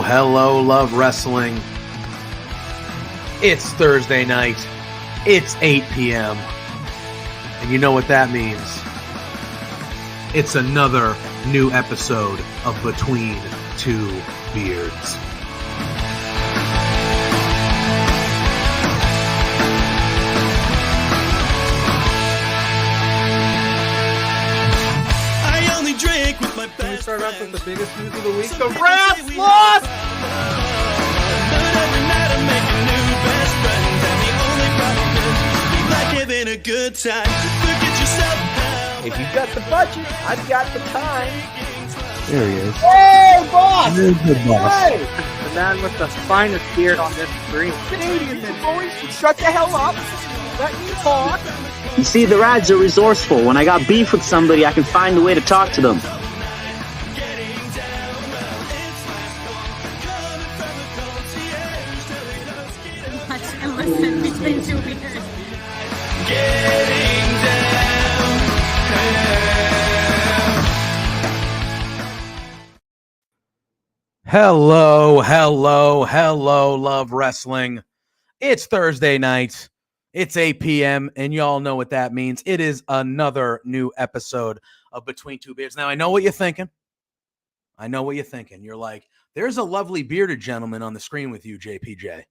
Hello, love wrestling. It's Thursday night. It's 8 p.m. And you know what that means. It's another new episode of Between Two Beards. Can we start off with the biggest news of the week? The Rats lost! But every night I make a new best friend, and the only problem is we like having a good time. Forget yourself now. If you've got the budget, I've got the time. There he is. Hey, boss! There's the boss. Hey! The man with the finest beard on this screen. Canadian men, boys, shut the hell up. Let me talk. You see, the Rads are resourceful. When I got beef with somebody, I can find a way to talk to them. And listen between two beers. Getting down. Hello, love wrestling. It's Thursday night. It's 8 p.m. and y'all know what that means. It is another new episode of Between Two Beards. Now, I know what you're thinking. You're like, there's a lovely bearded gentleman on the screen with you, JPJ.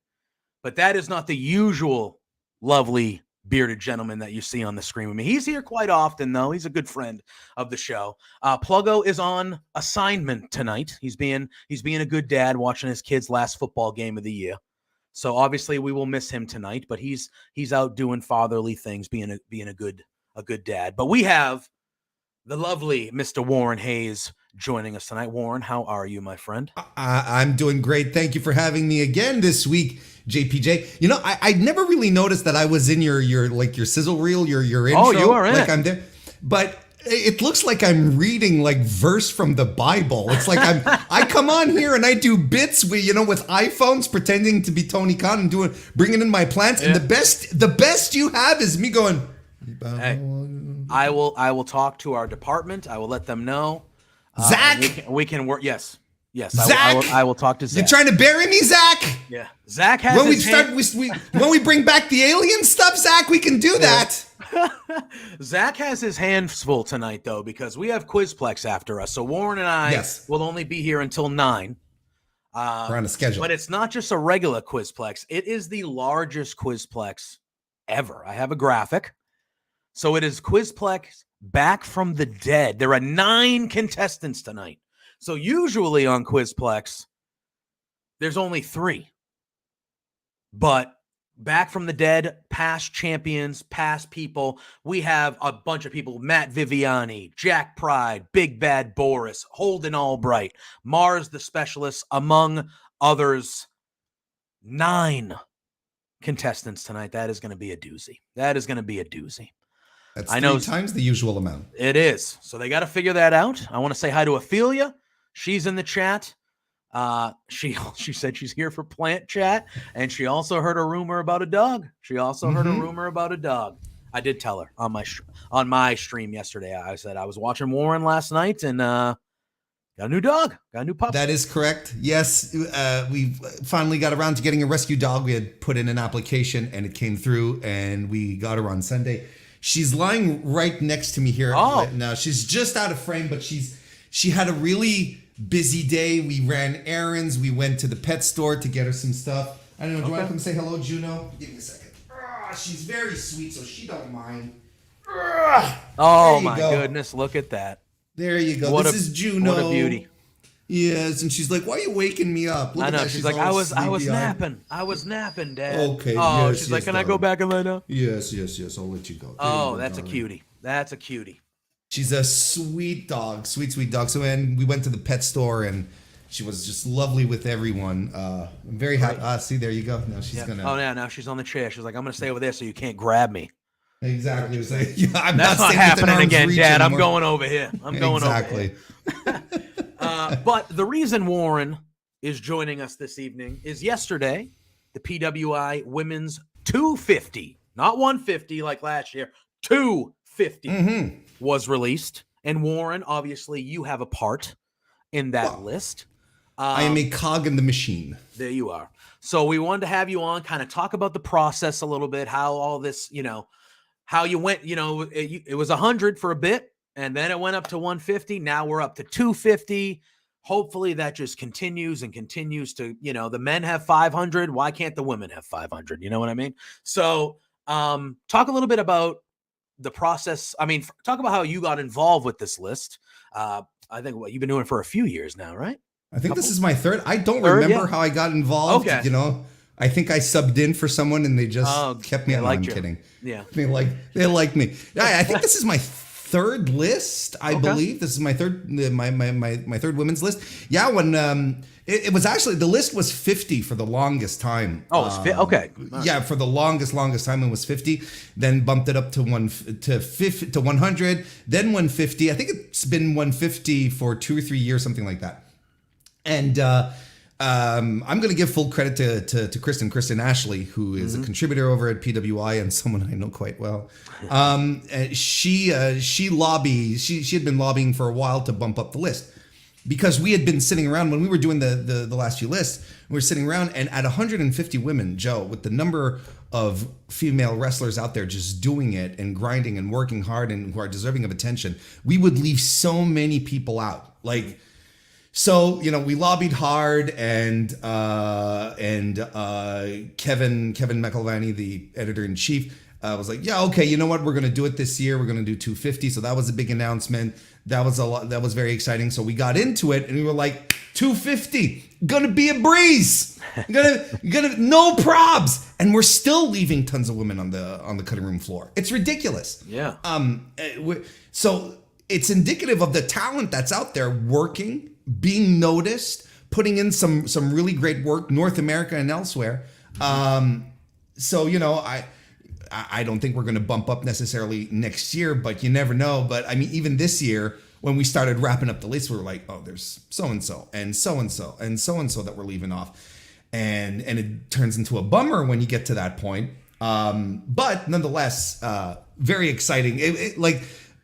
But that is not the usual lovely bearded gentleman that you see on the screen with me. He's here quite often, though. He's a good friend of the show. Pluggo is on assignment tonight. He's being a good dad, watching his kid's last football game of the year. So obviously we will miss him tonight. But he's out doing fatherly things, being a good dad. But we have the lovely Mr. Warren Hayes joining us tonight. Warren, how are you, my friend? I'm doing great. Thank you for having me again this week, JPJ. You know, I never really noticed that I was in your sizzle reel, your intro. Oh, you are in like it. I'm there, but it looks like I'm reading like verse from the Bible. It's like I come on here and I do bits with iPhones pretending to be Tony Khan and bringing in my plants. Yeah. And the best you have is me going. Hey, I will talk to our department. I will let them know. Zach, we can work. Yes. Zach, I will talk to Zach. You're trying to bury me, Zach? Yeah. Zach has when we bring back the alien stuff, Zach, we can do that. Zach has his hands full tonight, though, because we have Quizplex after us. So Warren and I will only be here until 9. We're on a schedule. But it's not just a regular Quizplex. It is the largest Quizplex ever. I have a graphic. So it is Quizplex Back from the Dead. There are 9 contestants tonight. So usually on Quizplex, there's only 3. But Back from the Dead, past champions, past people. We have a bunch of people. Matt Viviani, Jack Pride, Big Bad Boris, Holden Albright, Mars the Specialist, among others. 9 contestants tonight. That is going to be a doozy. That's 3 times the usual amount. It is. So they got to figure that out. I want to say hi to Ophelia. She's in the chat. She said she's here for plant chat, and she also heard a rumor about a dog. I did tell her on my stream yesterday. I said I was watching Warren last night, and got a new dog, got a new pup. That is correct. Yes, we finally got around to getting a rescue dog. We had put in an application, and it came through, and we got her on Sunday. She's lying right next to me here right now. She's just out of frame, but she had a really busy day. We ran errands. We went to the pet store to get her some stuff. I don't know. Do you want to come say hello, Juno? Give me a second. She's very sweet, so she don't mind. Oh my goodness! Look at that. There you go. This is Juno. What a beauty. Yes, and she's like, "Why are you waking me up?" Look I at know. that. She's like, all I was sleepy-eyed. napping. I was napping, Dad. Okay, Oh, yes, she's like, yes, can I go darling. back and lay down? Yes, yes, yes. I'll let you go. There you Oh, go, that's a darling. cutie. That's a cutie. She's a sweet dog, sweet dog. So, and we went to the pet store, and she was just lovely with everyone. I'm very happy. See, there you go. Now she's gonna. Oh, yeah. Now she's on the chair. She's like, I'm gonna stay over there so you can't grab me. Exactly. It was like, yeah, I'm That's not staying within happening arm's again, reach Dad. I'm anymore. going over here. I'm going exactly. over here. But the reason Warren is joining us this evening is yesterday, the PWI Women's 250, not 150 like last year, 250 was released. And Warren, obviously, you have a part in that list. I am a cog in the machine. There you are. So we wanted to have you on, kind of talk about the process a little bit, how all this, how you went, it was 100 for a bit, and then it went up to 150. Now we're up to 250. Hopefully that just continues and continues to, the men have 500. Why can't the women have 500? You know what I mean? So talk a little bit about the process. I mean, talk about how you got involved with this list. I think you've been doing it for a few years now, right? I think this is my third. I don't Third, remember yeah. how I got involved. Okay. I think I subbed in for someone and they just kept me. they No, liked I'm you. kidding. Yeah. They like me. I think this is my third list. I believe this is my third my third women's list. Yeah, when it was actually, the list was 50 for the longest time. Oh, it's okay. Yeah, for the longest time it was 50. Then bumped it up to 100. Then 150. I think it's been 150 for 2 or 3 years, something like that. And I'm going to give full credit to Kristen Ashley, who is a contributor over at PWI and someone I know quite well. She had been lobbying for a while to bump up the list, because we had been sitting around when we were doing the last few lists. We were sitting around, and at 150 women, Joe, with the number of female wrestlers out there just doing it and grinding and working hard and who are deserving of attention, we would leave so many people out. So, we lobbied hard, and Kevin McElvany, the editor-in-chief, was like, yeah, okay, you know what? We're going to do it this year. We're going to do 250. So that was a big announcement. That was a lot. That was very exciting. So we got into it, and we were like, 250, gonna be a breeze. Gonna no probs. And we're still leaving tons of women on the cutting room floor. It's ridiculous. Yeah. So it's indicative of the talent that's out there working, being noticed, putting in some really great work, North America and elsewhere. So, I don't think we're going to bump up necessarily next year, but you never know. But I mean, even this year, when we started wrapping up the list, we were like, oh, there's so-and-so and so-and-so and so-and-so that we're leaving off. And it turns into a bummer when you get to that point. But nonetheless, very exciting.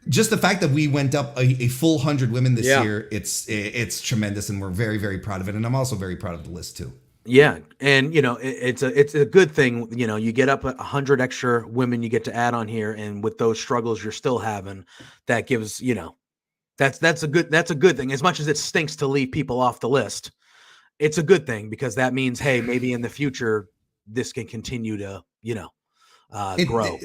Just the fact that we went up a full 100 women this year, it's tremendous, and we're very, very proud of it. And I'm also very proud of the list too. Yeah, and it's a good thing. You get up 100 extra women you get to add on here, and with those struggles you're still having, that gives that's a good thing. As much as it stinks to leave people off the list, it's a good thing, because that means, hey, maybe in the future this can continue to grow.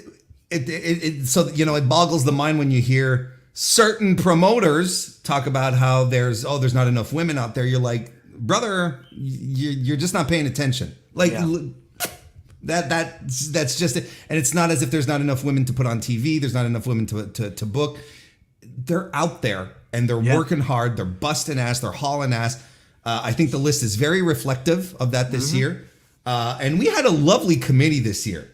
So it boggles the mind when you hear certain promoters talk about how there's not enough women out there. You're like, brother, you're just not paying attention. That's just it. And it's not as if there's not enough women to put on TV. There's not enough women to book. They're out there, and they're working hard. They're busting ass. They're hauling ass. I think the list is very reflective of that this year. And we had a lovely committee this year.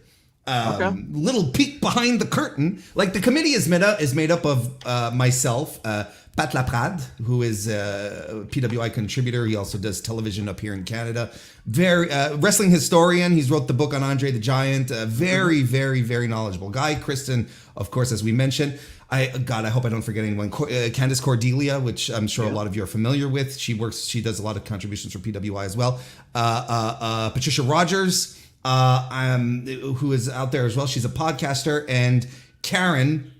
Little peek behind the curtain. The committee is made up of myself, Pat Laprade, who is a PWI contributor. He also does television up here in Canada. Very wrestling historian. He's wrote the book on Andre the Giant. Very, very, very knowledgeable guy. Kristen, of course, as we mentioned. I hope I don't forget anyone. Candice Cordelia, which I'm sure a lot of you are familiar with. She does a lot of contributions for PWI as well. Patricia Rogers, who is out there as well. She's a podcaster. And Karen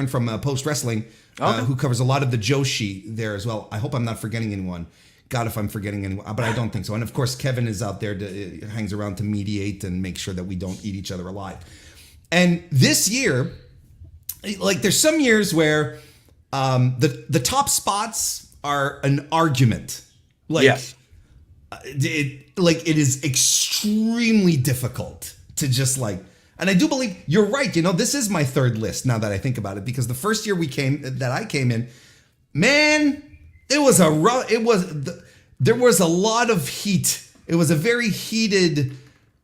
from Post Wrestling, who covers a lot of the Joshi there as well. I hope I'm not forgetting anyone. God, if I'm forgetting anyone, but I don't think so. And of course, Kevin is out there, hangs around to mediate and make sure that we don't eat each other alive. And this year, there's some years where the top spots are an argument. Like, Yes. It is extremely difficult to just like, and I do believe you're right. This is my third list now that I think about it, because the first year I came in, man, there was a lot of heat. It was a very heated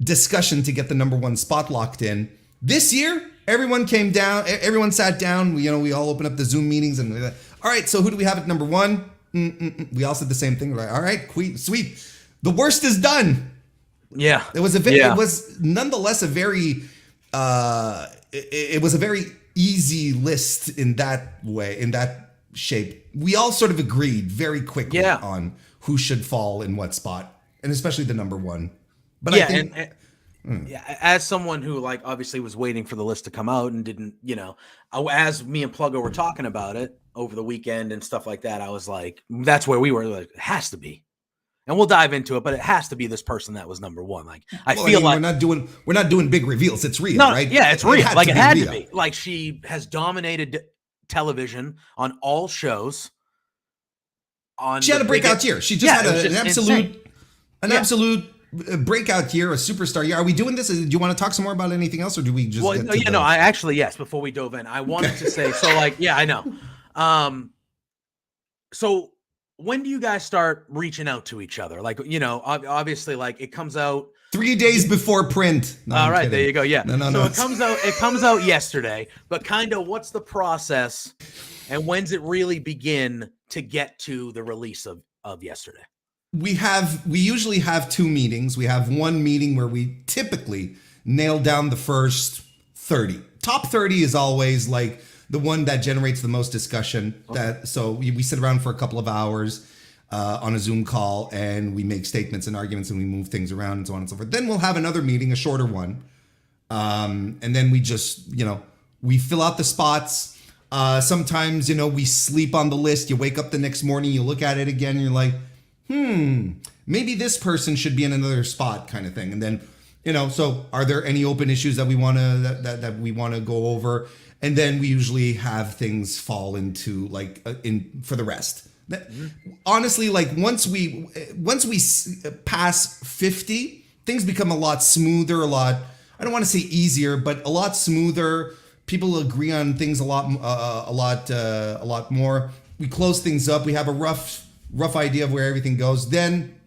discussion to get the number one spot locked in. This year, everyone came down, everyone sat down. We all opened up the Zoom meetings and we're like, all right, so who do we have at number one? We all said the same thing. We're like, all right, sweet. The worst is done. Yeah. It was nonetheless a very it was a very easy list in that way, in that shape. We all sort of agreed very quickly on who should fall in what spot, and especially the number one. But I think as someone who like obviously was waiting for the list to come out and didn't, as me and Pluggo were talking about it over the weekend and stuff like that, I was like, that's where we were like, it has to be. And we'll dive into it, but it has to be this person that was number one. Like I feel like we're not doing big reveals. It's real, right? Yeah, it's real. It had to be. Like she has dominated television on all shows. She had a breakout year. She just had an absolute breakout year, a superstar year. Are we doing this? Do you want to talk some more about anything else, or do we just? Well, I actually yes. Before we dove in, I wanted to say so. Like, yeah, I know. So when do you guys start reaching out to each other? Like, obviously, like it comes out 3 days before print. No, all right, there you go. Yeah. No. It comes out yesterday, but kind of what's the process and when's it really begin to get to the release of yesterday? We usually have two meetings. We have one meeting where we typically nail down the first 30. Top 30 is always like the one that generates the most discussion. Okay. So we sit around for a couple of hours on a Zoom call, and we make statements and arguments, and we move things around and so on and so forth. Then we'll have another meeting, a shorter one. And then we just, we fill out the spots. Sometimes, we sleep on the list. You wake up the next morning, you look at it again, and you're like, maybe this person should be in another spot, kind of thing. And then, so are there any open issues that we want to that we want to go over? And then we usually have things fall into like for the rest. Honestly, like once we pass 50, things become a lot smoother, I don't want to say easier, but a lot smoother. People agree on things a lot more. We close things up. We have a rough idea of where everything goes. Then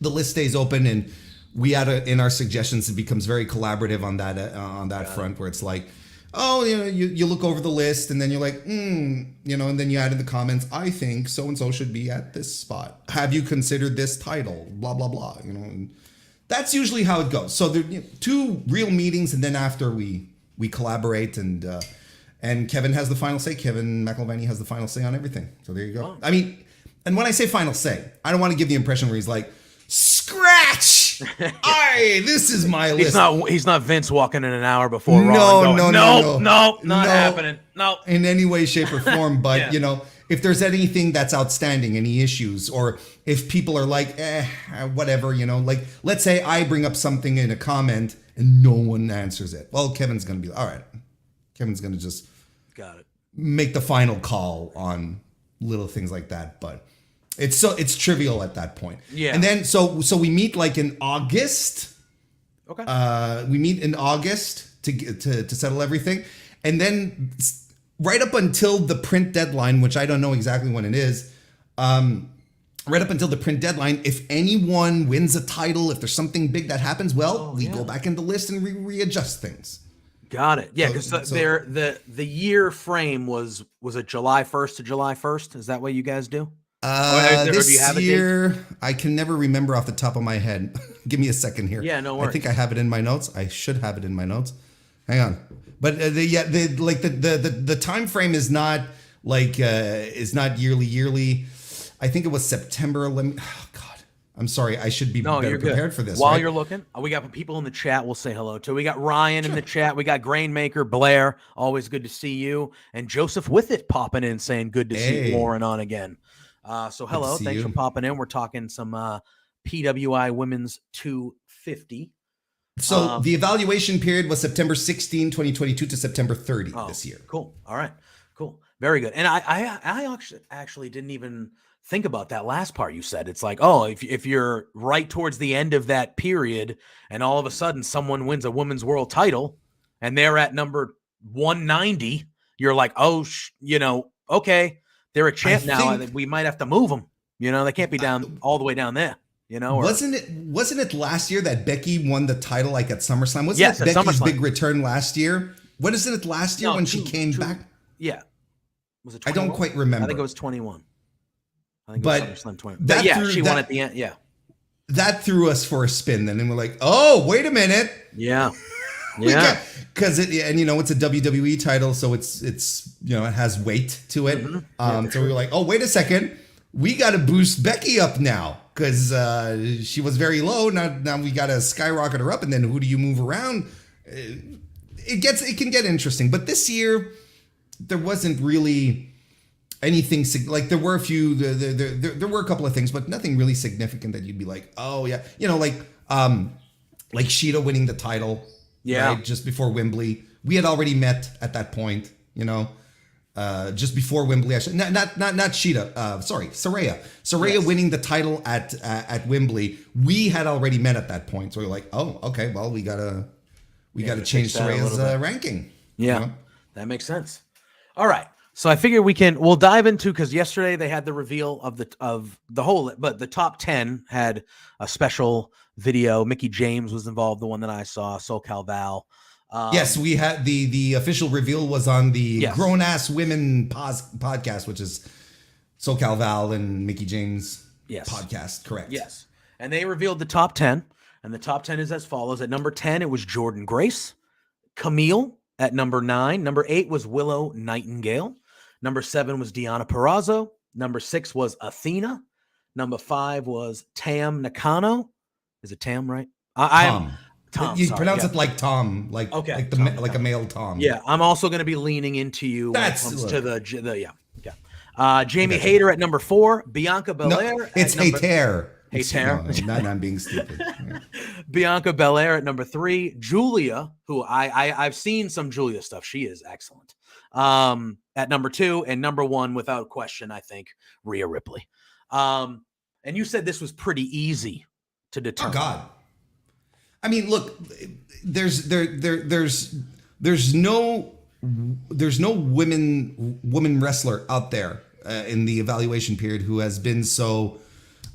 the list stays open, and we add in our suggestions. It becomes very collaborative on that front, where it's like, oh, you look over the list, and then you're like, and then you add in the comments, I think so-and-so should be at this spot. Have you considered this title? Blah, blah, blah. And that's usually how it goes. So there two real meetings, and then after we collaborate, and Kevin has the final say. Kevin McElvaney has the final say on everything. So there you go. Oh. I mean, and when I say final say, I don't want to give the impression where he's like, scratch! This is my list. He's not Vince walking in an hour before Raw. No, not happening. No. In any way, shape, or form. But if there's anything that's outstanding, any issues, or if people are like, whatever, like let's say I bring up something in a comment and no one answers it. Well, Kevin's gonna be all right. Kevin's gonna just make the final call on little things like that, but it's trivial at that point. Yeah. And then so we meet like in August. Okay. We meet in August to settle everything, and then right up until the print deadline, which I don't know exactly when it is. Right up until the print deadline, if anyone wins a title, if there's something big that happens, we go back in the list and readjust things. Got it. Yeah, because the year frame was it July 1st to July 1st? Is that what you guys do? This year, I can never remember off the top of my head. Give me a second here. Yeah, no worries. I think I have it in my notes. I should have it in my notes. Hang on. But the time frame is not like yearly. I think it was September. Oh God, I'm sorry. I should be better prepared for this. While you're looking, we got people in the chat we'll say hello to. We got Ryan in the chat. We got Grainmaker, Blair. Always good to see you. And Joseph with it popping in saying good to see Lauren on again. So hello, thanks for popping in. We're talking some PWI Women's 250. So the evaluation period was September 16, 2022 to September 30 this year. Cool. All right. Cool. Very good. And I actually didn't even think about that last part you said. It's like, oh, if you're right towards the end of that period and all of a sudden someone wins a women's world title and they're at number 190, you're like, oh, okay, they're a champ now. We might have to move them. They can't be down all the way down there. Wasn't it last year that Becky won the title like at SummerSlam? Wasn't Yes, it at Becky's SummerSlam. big return last year? What isn't it last year when she came back? Yeah. Was it 21? I don't quite remember. I think it was 21. I think But it was SummerSlam 20. But yeah, she won at the end. Yeah. That threw us for a spin then. And we're like, oh, wait a minute. Yeah. Yeah. Because it's a WWE title, so it's it has weight to it. Mm-hmm. So we were like, oh, wait a second. We got to boost Becky up now because she was very low. Now we got to skyrocket her up. And then who do you move around? It can get interesting. But this year, there wasn't really anything like there were a few. There were a couple of things, but nothing really significant that you'd be like, oh yeah, like Shida winning the title. Yeah. Right, just before Wembley. We had already met at that point, just before Wembley. Actually, not Shida. Sorry, Saraya. Saraya winning the title at Wembley. We had already met at that point, so we were like, oh, okay, well, we gotta change Saraya's ranking. Yeah, that makes sense. All right, so I figure we'll dive into, because yesterday they had the reveal of the whole, but the top 10 had a special video. Mickey James was involved, the one that I saw, SoCal Val. Yes, we had the official reveal was on the Grown Ass Women podcast, which is SoCal Val and Mickey James podcast, correct? Yes, and they revealed the top 10, and the top 10 is as follows. At number 10, it was Jordan Grace. Camille at number 9. Number 8 was Willow Nightingale. Number 7 was Deonna Purrazzo. Number 6 was Athena. Number 5 was Tam Nakano. Is it Tam, right? Tom. Tom. You pronounce it like Tom, like a male Tom. Yeah, I'm also going to be leaning into you when it comes to the Jamie Hayter at number 4. Bianca Belair. No, it's Hayter. Hayter. I'm being stupid. Yeah. Bianca Belair at number 3. Julia, who I've seen some Julia stuff. She is excellent. At number 2, and number 1, without question, I think Rhea Ripley. And you said this was pretty easy to determine. Oh God. I mean, look, there's no woman wrestler out there in the evaluation period who has been so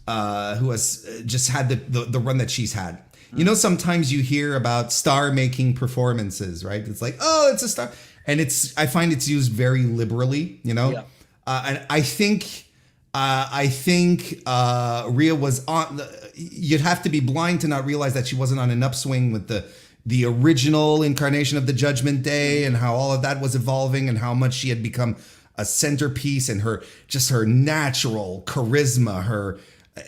who has just had the run that she's had. Sometimes you hear about star making performances, right? It's like, oh, it's a star, and I find it's used very liberally, and I think Rhea was on. You'd have to be blind to not realize that she wasn't on an upswing with the original incarnation of the Judgment Day, and how all of that was evolving, and how much she had become a centerpiece, and her natural charisma,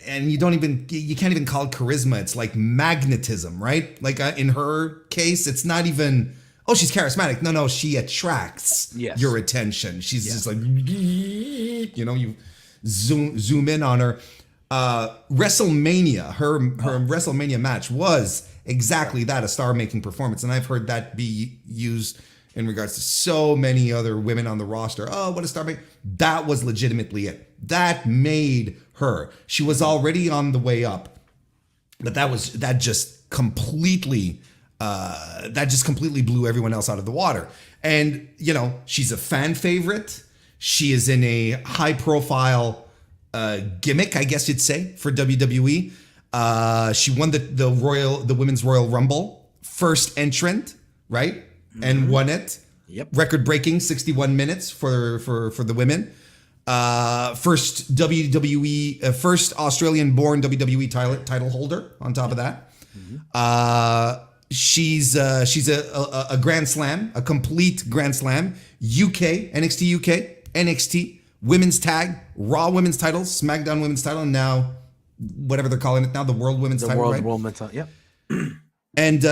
and you can't even call it charisma. It's like magnetism, right? Like in her case, it's not even, oh, she's charismatic. No, she attracts your attention. She's just like, you zoom in on her. WrestleMania, her WrestleMania match was exactly that, a star-making performance. And I've heard that be used in regards to so many other women on the roster. Oh, what a star-making. That was legitimately it. That made her. She was already on the way up. But that just completely blew everyone else out of the water. And, she's a fan favorite. She is in a high-profile gimmick, I guess you'd say, for WWE. She won the Women's Royal Rumble, first entrant, right? Mm-hmm. And won it. Yep. Record breaking 61 minutes for the women. First WWE, first Australian born WWE title holder on top of that. Mm-hmm. She's a Grand Slam, a complete Grand Slam. NXT UK, NXT. Women's tag, Raw women's titles, SmackDown women's title, and now whatever they're calling it now, the World women's title, right? World women's title, yeah. And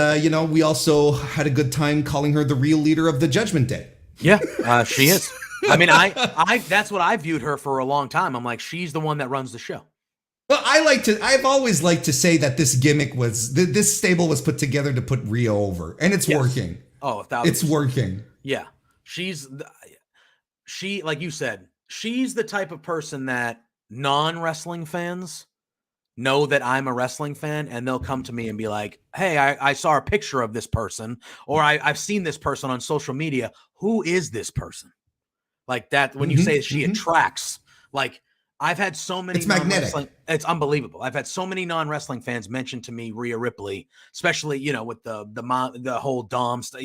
we also had a good time calling her the real leader of the Judgment Day. Yeah, she is. I mean, I that's what I viewed her for a long time. I'm like, she's the one that runs the show. Well, I've always liked to say that this gimmick this stable was put together to put Rhea over, and it's working. Oh, it's working. Yeah, she, like you said, she's the type of person that non-wrestling fans know that I'm a wrestling fan, and they'll come to me and be like, hey, I saw a picture of this person, or I've seen this person on social media. Who is this person? Like that, when you say she attracts, like I've had so many. It's magnetic. It's unbelievable. I've had so many non-wrestling fans mention to me Rhea Ripley, especially, you know, with the whole Dom stuff.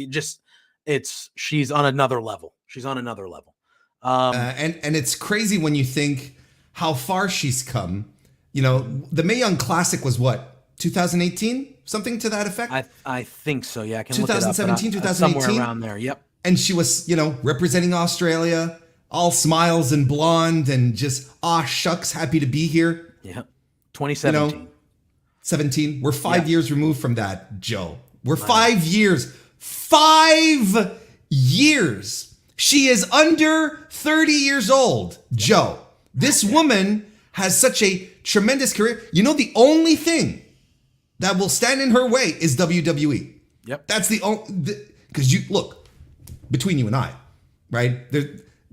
She's on another level. She's on another level. And it's crazy when you think how far she's come. You know, the Mae Young Classic was what, 2018, something to that effect. I think so. Yeah, I can 2017, look it up, 2018, somewhere around there. Yep. And she was, you know, representing Australia, all smiles and blonde, and just shucks, happy to be here. Yeah, 2017. You know, 17. We're 5 years removed from that, Joe. We're 5 years. 5 years. She is under 30 years old, Joe. This woman has such a tremendous career. You know, the only thing that will stand in her way is WWE. Yep. That's the only, because you look, between you and I, right?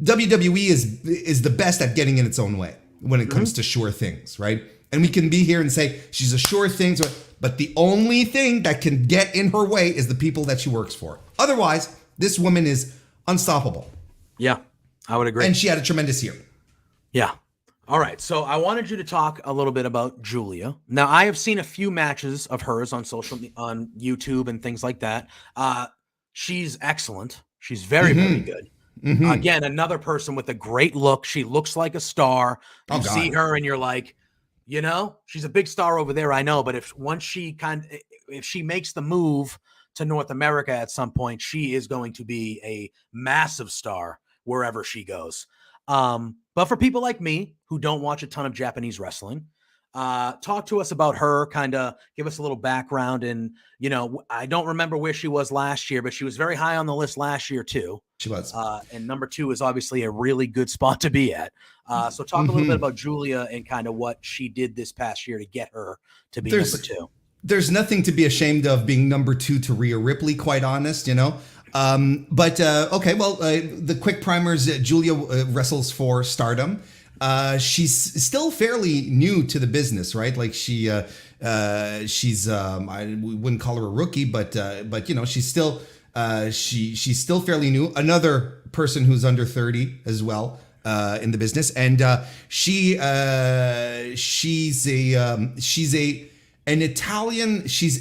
WWE is the best at getting in its own way when it comes to sure things, right? And we can be here and say she's a sure thing, but the only thing that can get in her way is the people that she works for. Otherwise, this woman is unstoppable. Yeah, I would agree. And she had a tremendous year. Yeah. All right. So I wanted you to talk a little bit about Julia. Now, I have seen a few matches of hers on on YouTube and things like that. She's excellent. She's very, very good. Again, another person with a great look. She looks like a star. You see her and you're like, you know, she's a big star over there, I know, but if she makes the move to North America at some point, she is going to be a massive star wherever she goes. But for people like me who don't watch a ton of Japanese wrestling, talk to us about her, kind of give us a little background. And, you know, I don't remember where she was last year, but she was very high on the list last year too. She was. And number 2 is obviously a really good spot to be at. So talk a little bit about Julia and kind of what she did this past year to get her to be number 2. There's nothing to be ashamed of being number 2 to Rhea Ripley, quite honest, you know. Okay, well, the quick primers, Julia wrestles for Stardom. She's still fairly new to the business, right? Like she's we wouldn't call her a rookie, but you know, she's still still fairly new. Another person who's under 30 as well in the business, and she's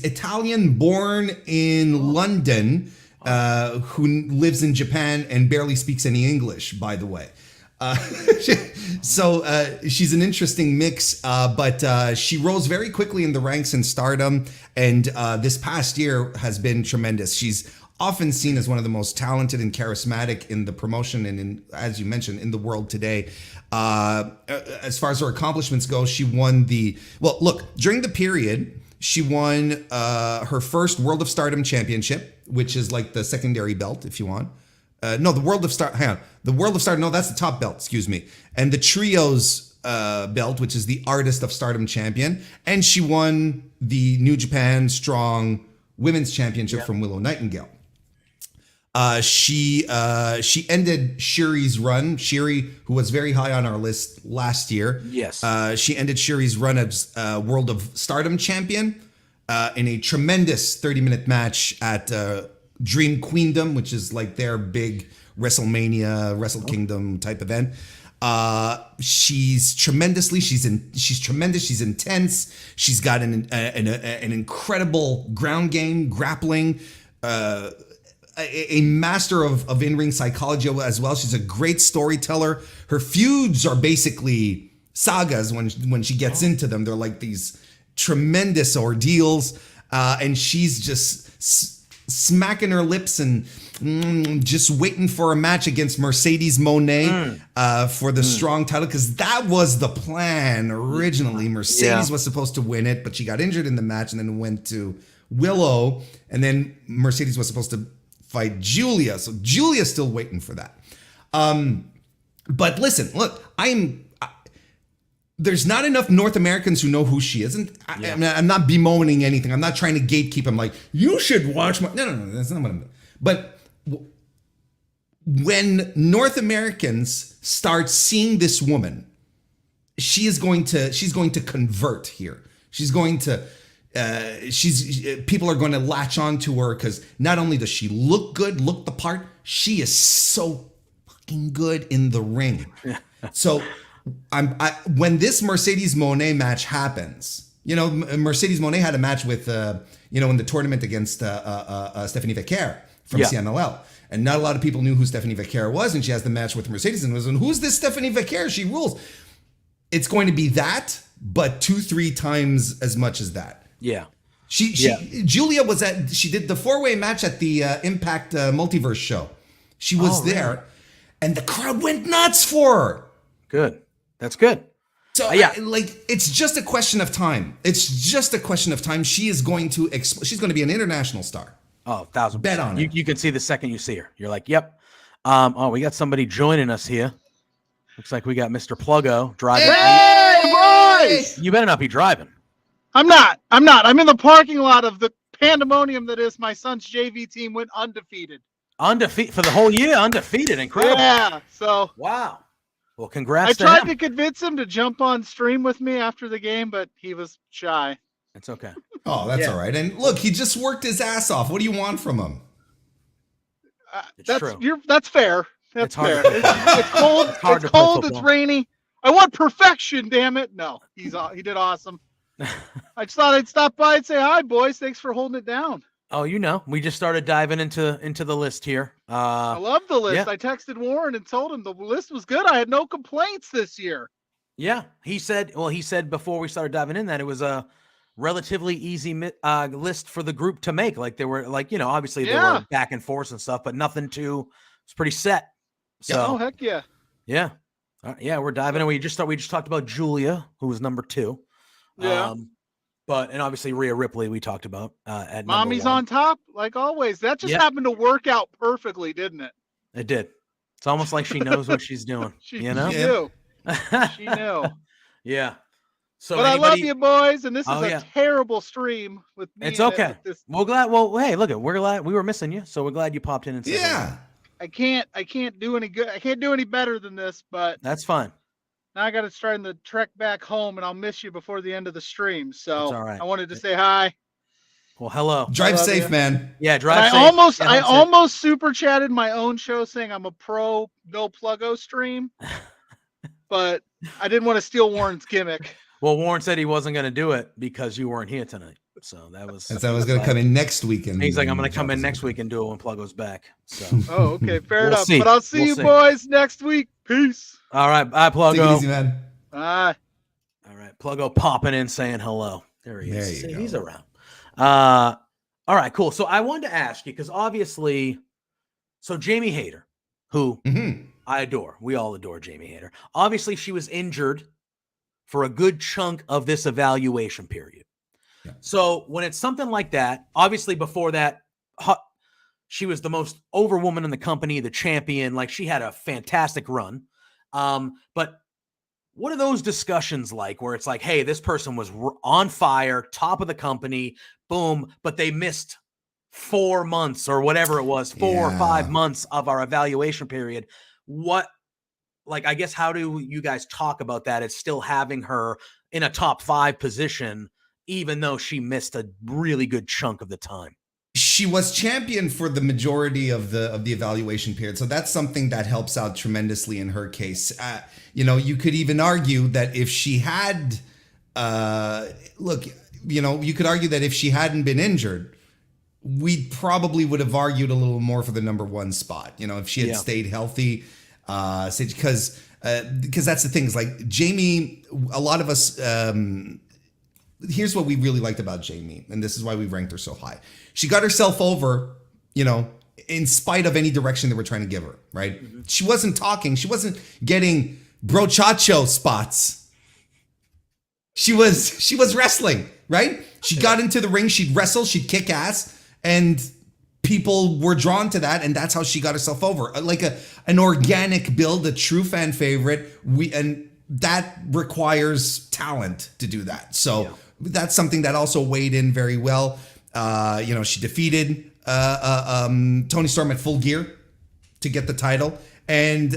Italian born in London. Who lives in Japan and barely speaks any English, by the way. So she's an interesting mix, but she rose very quickly in the ranks in Stardom, and this past year has been tremendous. She's often seen as one of the most talented and charismatic in the promotion and, as you mentioned, in the world today. As far as her accomplishments go, she won during the period, she won her first World of Stardom championship, which is like the secondary belt, if you want. The World of Stardom, no, that's the top belt, excuse me. And the Trios belt, which is the Artist of Stardom champion. And she won the New Japan Strong Women's Championship from Willow Nightingale. She ended Shuri's run. Shuri, who was very high on our list last year. Yes. She ended Shuri's run as World of Stardom champion in a tremendous 30-minute match at Dream Queendom, which is like their big WrestleMania, Wrestle Kingdom type event. She's tremendous. She's intense. She's got an incredible ground game, grappling, a master of in-ring psychology as well. She's a great storyteller. Her feuds are basically sagas when she gets into them. They're like these tremendous ordeals, and she's just smacking her lips and just waiting for a match against Mercedes Moné for the strong title, because that was the plan originally. Mercedes was supposed to win it, but she got injured in the match and then went to Willow, and then Mercedes was supposed to fight Julia. So Julia's still waiting for that. But listen, look, there's not enough North Americans who know who she is. And I'm not bemoaning anything. I'm not trying to gatekeep. I'm like, you should watch my... No, that's not what I'm doing. But when North Americans start seeing this woman, she's going to convert here. She's going to people are going to latch on to her because not only does she look good, look the part, she is so fucking good in the ring. So when this Mercedes Moné match happens, Mercedes Moné had a match with in the tournament against Stephanie Vecker from CMLL. And not a lot of people knew who Stephanie Vecker was, and she has the match with Mercedes and was, and who's this Stephanie Vecker? She rules. It's going to be that, but 2-3 times as much as that. Yeah. Julia she did the 4-way match at the Impact Multiverse show. She was there, and the crowd went nuts for her. Good. That's good. So it's just a question of time. It's just a question of time. She is going to she's going to be an international star. Oh, 1,000%. Bet on it. You can see the second you see her. You're like, yep. We got somebody joining us here. Looks like we got Mr. Pluggo driving. Hey, boys! You better not be driving. I'm not. I'm in the parking lot of the pandemonium that is my son's JV team went undefeated. Undefeated for the whole year. Undefeated. Incredible. Yeah. So. Wow. Well, congrats. I tried to convince him to jump on stream with me after the game, but he was shy. It's okay. Oh, that's all right. And look, he just worked his ass off. What do you want from him? It's true. That's fair. That's fair. It's cold. It's cold. It's rainy. I want perfection. Damn it! No, he did awesome. I just thought I'd stop by and say hi, boys. Thanks for holding it down. Oh, we just started diving into the list here. I love the list. I texted Warren and told him the list was good. I had no complaints this year. Yeah, he said before we started diving in that it was a relatively easy list for the group to make. Like there were obviously there were back and forth and stuff, but nothing it's pretty set. So oh heck yeah. Yeah. We're diving in. We just talked about Julia, who was number 2. Yeah. And obviously Rhea Ripley we talked about at Mommy's number 1. on top, like always. That just happened to work out perfectly, didn't it? It did. It's almost like she knows what she's doing. She knew. She knew. Yeah. So but I love you, boys, and this is a terrible stream with me. It's okay. We're glad. Well, hey, look, we're glad we were missing you, so we're glad you popped in and said yeah. I can't do any good. I can't do any better than this, but that's fine. Now I got to start the trek back home, and I'll miss you before the end of the stream. So that's all right. I wanted to say hi. Well, hello. Drive safe, man. Yeah, drive safe. I almost super chatted my own show saying I'm a pro no Pluggo stream, but I didn't want to steal Warren's gimmick. Well, Warren said he wasn't going to do it because you weren't here tonight. So that was. And so I was going to come in next weekend. He's like, I'm going to come in next week and do it when Pluggo's back. So. Oh, okay, fair enough. But I'll see you boys next week. Peace. All right, bye, Pluggo. Take it easy, man. Bye. All right, Pluggo popping in saying hello. There he is. There you go. He's around. All right, cool. So I wanted to ask you because obviously, Jamie Hayter, who I adore, we all adore Jamie Hayter. Obviously, she was injured for a good chunk of this evaluation period. Yeah. So when it's something like that, obviously before that, she was the most over woman in the company, the champion. Like she had a fantastic run. But what are those discussions like where it's like, hey, this person was on fire, top of the company, boom, but they missed 4 months or whatever it was, 4 or 5 months of our evaluation period. I guess, how do you guys talk about that? It's still having her in a top 5 position, even though she missed a really good chunk of the time. She was champion for the majority of the evaluation period. So that's something that helps out tremendously in her case. You could even argue that if she had, you could argue that if she hadn't been injured, we probably would have argued a little more for the number 1 spot. If she had stayed healthy, because that's the thing is like Jamie, a lot of us, here's what we really liked about Jamie, and this is why we ranked her so high. She got herself over, in spite of any direction that we're trying to give her, right? Mm-hmm. She wasn't talking. She wasn't getting brochacho spots. She was wrestling, right? She got into the ring. She'd wrestle. She'd kick ass. And people were drawn to that. And that's how she got herself over. Like an organic build, a true fan favorite. And that requires talent to do that. So that's something that also weighed in very well. She defeated Tony Storm at Full Gear to get the title, and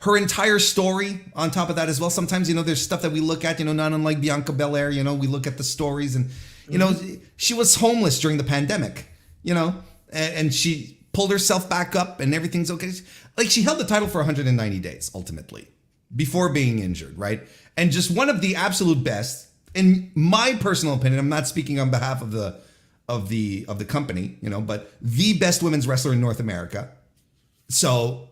her entire story on top of that as well. Sometimes, there's stuff that we look at, not unlike Bianca Belair, we look at the stories and, she was homeless during the pandemic, and she pulled herself back up and everything's okay. Like, she held the title for 190 days ultimately before being injured, right? And just one of the absolute best, in my personal opinion. I'm not speaking on behalf of the company, but the best women's wrestler in North America. So,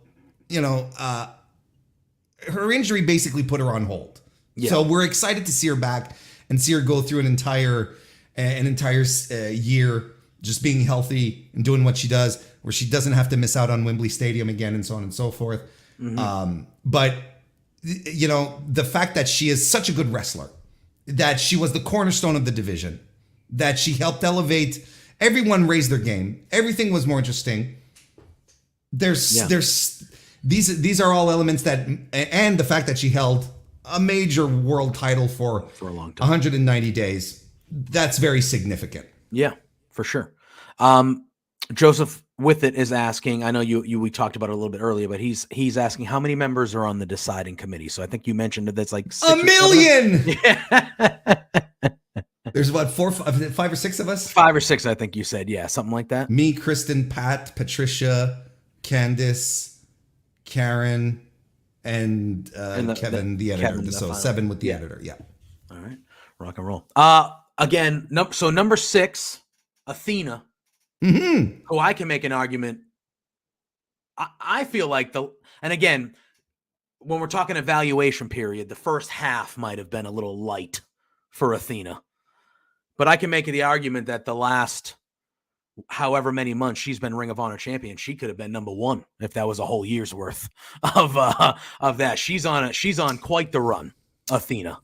her injury basically put her on hold. Yeah. So we're excited to see her back and see her go through an entire year just being healthy and doing what she does, where she doesn't have to miss out on Wembley Stadium again and so on and so forth. Mm-hmm. But the fact that she is such a good wrestler, that she was the cornerstone of the division, that she helped elevate, everyone raised their game. Everything was more interesting. These are all elements that, and the fact that she held a major world title for a long time, 190 days, that's very significant. Yeah, for sure. Joseph with it is asking, I know we talked about it a little bit earlier, but he's asking how many members are on the deciding committee. So I think you mentioned that that's like 1 million. Yeah. There's about 5 or 6 of us. 5 or 6, I think you said. Yeah, something like that. Me, Kristen, Pat, Patricia, Candice, Karen, and Kevin, the editor. Kevin, so 7 with the editor. Yeah. All right. Rock and roll. Again, so number 6, Athena, who I can make an argument. I feel like and again, when we're talking evaluation period, the first half might have been a little light for Athena. But I can make the argument that the last however many months she's been Ring of Honor champion, she could have been number 1 if that was a whole year's worth of that. She's on quite the run, Athena.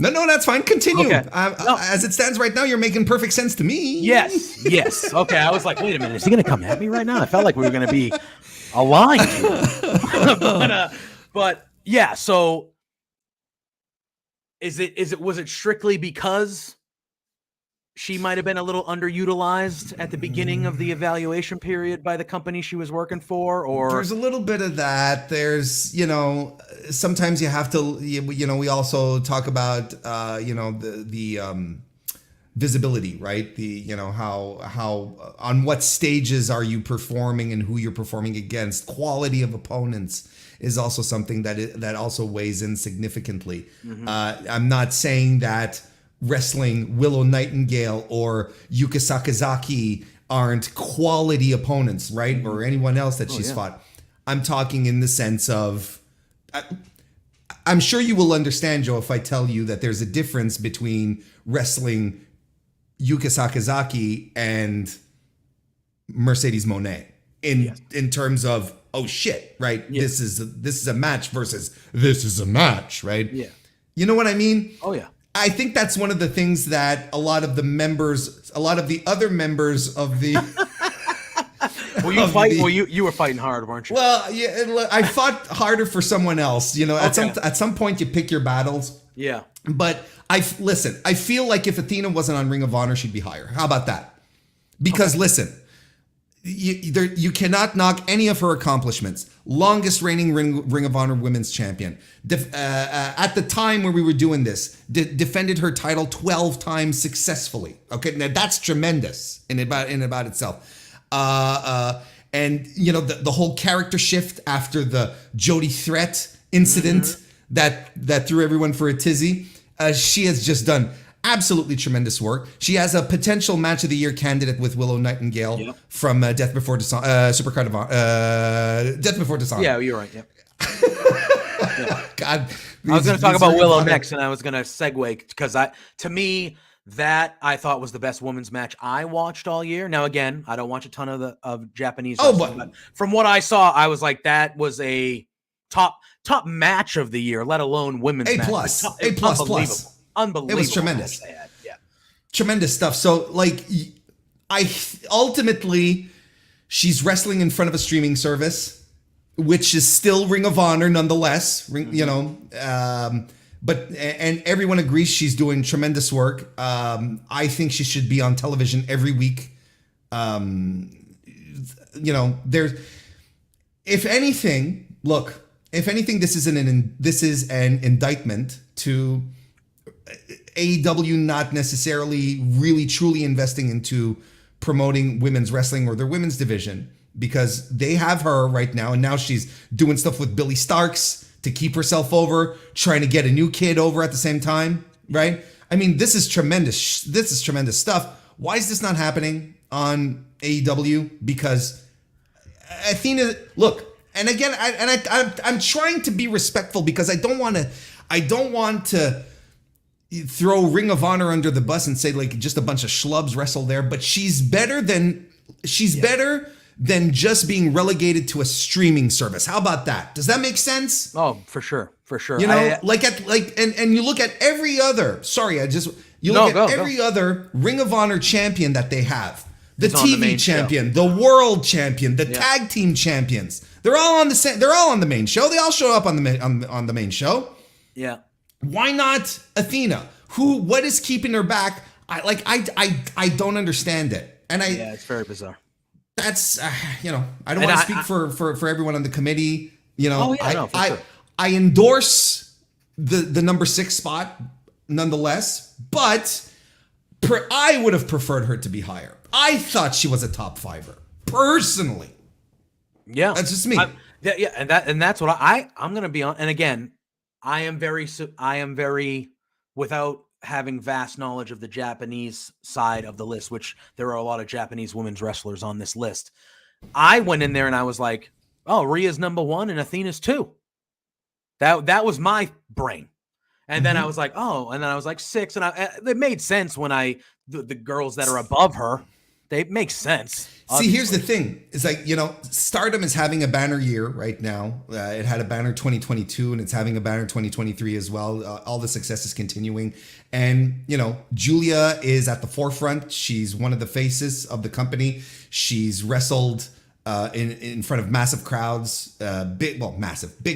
No, that's fine. Continue. Okay. As it stands right now, you're making perfect sense to me. Yes. Okay, I was like, wait a minute, is he going to come at me right now? I felt like we were going to be aligned here. but yeah, so was it strictly because she might have been a little underutilized at the beginning of the evaluation period by the company she was working for? Or there's a little bit of that. There's, sometimes you have to, we also talk about, the visibility, right? How on what stages are you performing and who you're performing against. Quality of opponents is also something that also weighs in significantly. Mm-hmm. I'm not saying that wrestling Willow Nightingale or Yuka Sakazaki aren't quality opponents, right? Or anyone else that she's fought. I'm talking in the sense of, I'm sure you will understand, Joe, if I tell you that there's a difference between wrestling Yuka Sakazaki and Mercedes Moné in terms of, oh shit, right? Yeah. This is a match versus this is a match, right? Yeah. You know what I mean? Oh yeah. I think that's one of the things that a lot of the other members of the you were fighting hard, weren't you? Well, yeah, I fought harder for someone else. At some point you pick your battles. Yeah. But I feel like if Athena wasn't on Ring of Honor, she'd be higher. How about that? Because listen, you cannot knock any of her accomplishments. Longest reigning Ring of Honor Women's Champion. At the time where we were doing this, defended her title 12 times successfully. Okay, now that's tremendous in about itself. And the whole character shift after the Jody Threat incident that threw everyone for a tizzy. She has just done absolutely tremendous work. She has a potential match of the year candidate with Willow Nightingale from Death Before Dishonor, Supercard of Death Before Dishonor. Yeah, you're right. Yep. God, I was going to talk about Willow next, and I was going to segue because to me that I thought was the best women's match I watched all year. Now again, I don't watch a ton of Japanese wrestling, but from what I saw, I was like, that was a top match of the year, let alone women's match. A plus. Unbelievable. It was tremendous. Yeah. Tremendous stuff. So ultimately she's wrestling in front of a streaming service, which is still Ring of Honor nonetheless, but everyone agrees she's doing tremendous work. I think she should be on television every week. there's, if anything, this is an indictment to AEW not necessarily really truly investing into promoting women's wrestling or their women's division, because they have her right now, and now she's doing stuff with Billy Starks to keep herself over, trying to get a new kid over at the same time, right? I mean, this is tremendous. This is tremendous stuff. Why is this not happening on AEW? Because Athena, look, and again, I'm trying to be respectful, because I don't want to throw Ring of Honor under the bus and say like just a bunch of schlubs wrestle there, but she's better than just being relegated to a streaming service. How about that? Does that make sense? Oh, for sure. You know, and you look at every other, every other Ring of Honor champion that they have. The TV champion, the world champion, the tag team champions. They're all on the main show. They all show up on the main show. Yeah. Why not Athena? What is keeping her back? I don't understand it. And it's very bizarre. That's I don't want to speak for everyone on the committee. I endorse the number 6 spot nonetheless, but I would have preferred her to be higher. I thought she was a top 5er personally. Yeah, that's just me. And that's what I'm going to be on. And again, I am very without having vast knowledge of the Japanese side of the list, which there are a lot of Japanese women's wrestlers on this list. I went in there and I was like, oh, Rhea's number 1 and Athena's 2. That was my brain. And then I was like, oh, and then I was like 6. And it made sense when the girls that are above her, they make sense. Obviously. See, here's the thing. It's like, Stardom is having a banner year right now. It had a banner 2022 and it's having a banner 2023 as well. All the success is continuing. And, Julia is at the forefront. She's one of the faces of the company. She's wrestled in front of massive crowds, big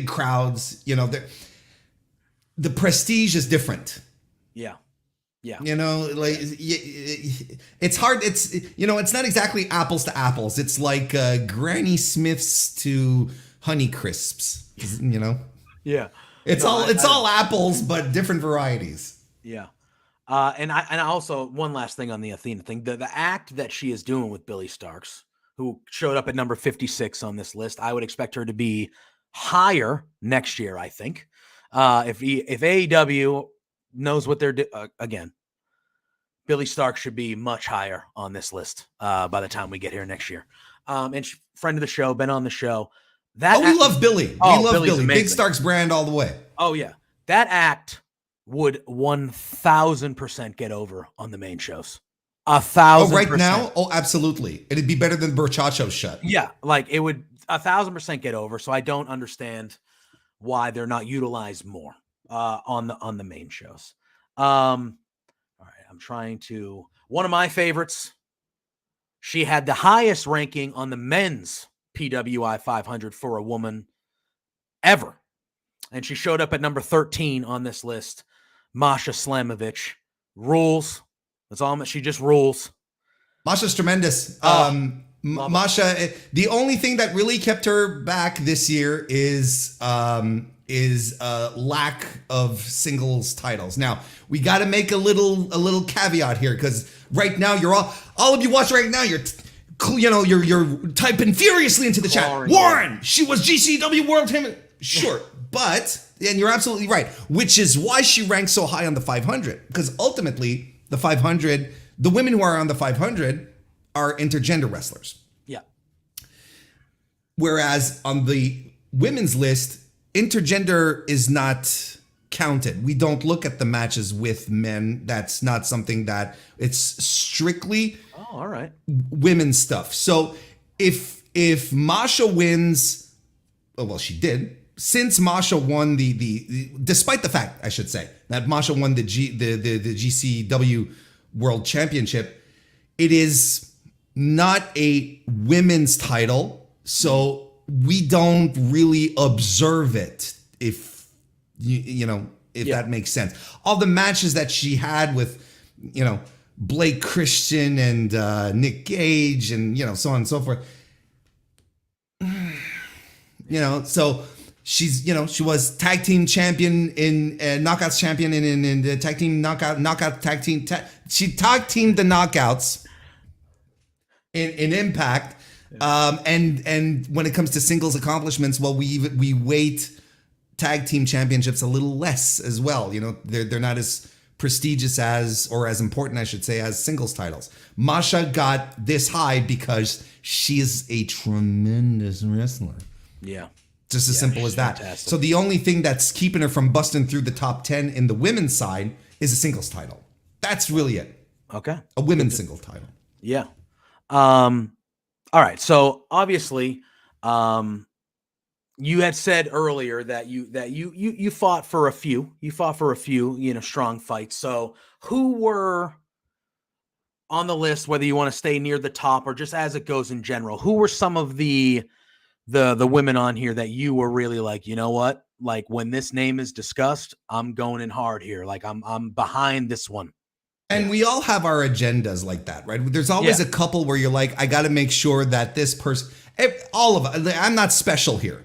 crowds. The prestige is different. Yeah. Yeah. It's hard. It's not exactly apples to apples. It's like Granny Smiths to Honey Crisps, Yeah. It's all apples, but different varieties. Yeah. And I also, one last thing on the Athena thing, the act that she is doing with Billy Starks, who showed up at number 56 on this list, I would expect her to be higher next year, I think. If AEW knows what they're doing, again, Billy Stark should be much higher on this list by the time we get here next year. And friend of the show, been on the show. We love Billy. We love Billy. Amazing. Big Stark's brand all the way. Oh, yeah. That act would 1,000% get over on the main shows. 1,000%. Oh, right now? Oh, absolutely. It'd be better than Burchacho's shut. Yeah, like it would 1,000% get over. So I don't understand why they're not utilized more on the main shows. All right, I'm trying to. One of my favorites. She had the highest ranking on the men's PWI 500 for a woman ever, and she showed up at number 13 on this list. Masha Slamovich rules. That's all. She just rules. Masha's tremendous. Masha, the only thing that really kept her back this year is lack of singles titles. Now we got to make a little caveat here, because right now you're all of you watch right now. You're typing furiously into the chat. Warren, she was GCW World Champion. Sure, and you're absolutely right, which is why she ranks so high on the 500, because ultimately the 500, the women who are on the 500 are intergender wrestlers. Yeah. Whereas on the women's list, intergender is not counted. We don't look at the matches with men. That's not something that, it's strictly all right, women's stuff. So if Masha wins, she did. Since Masha won the despite the fact, I should say, that Masha won the GCW World Championship, it is not a women's title, so we don't really observe it, if that makes sense. All the matches that she had with Blake Christian and Nick Gage and so on and so forth, You know, so she's, you know, she was tag team champion in knockouts champion in the tag team knockout tag team. She tag teamed the knockouts in Impact. And when it comes to singles accomplishments, well, we weight tag team championships a little less as well. You know, they're not as prestigious as, or as important, I should say, as singles titles. Masha got this high because she is a tremendous wrestler. Yeah. Just as simple as that. Fantastic. So the only thing that's keeping her from busting through the top 10 in the women's side is a singles title. That's really it. Okay. A women's single title. Yeah. All right. So obviously, you had said earlier that you fought for a few. You fought for a few, you know, strong fights. So who were on the list, whether you want to stay near the top or just as it goes in general? Who were some of the women on here that you were really like, you know what? Like when this name is discussed, I'm going in hard here. Like I'm behind this one. And we all have our agendas like that, right? There's always a couple where you're like, I got to make sure that this person, all of us, I'm not special here.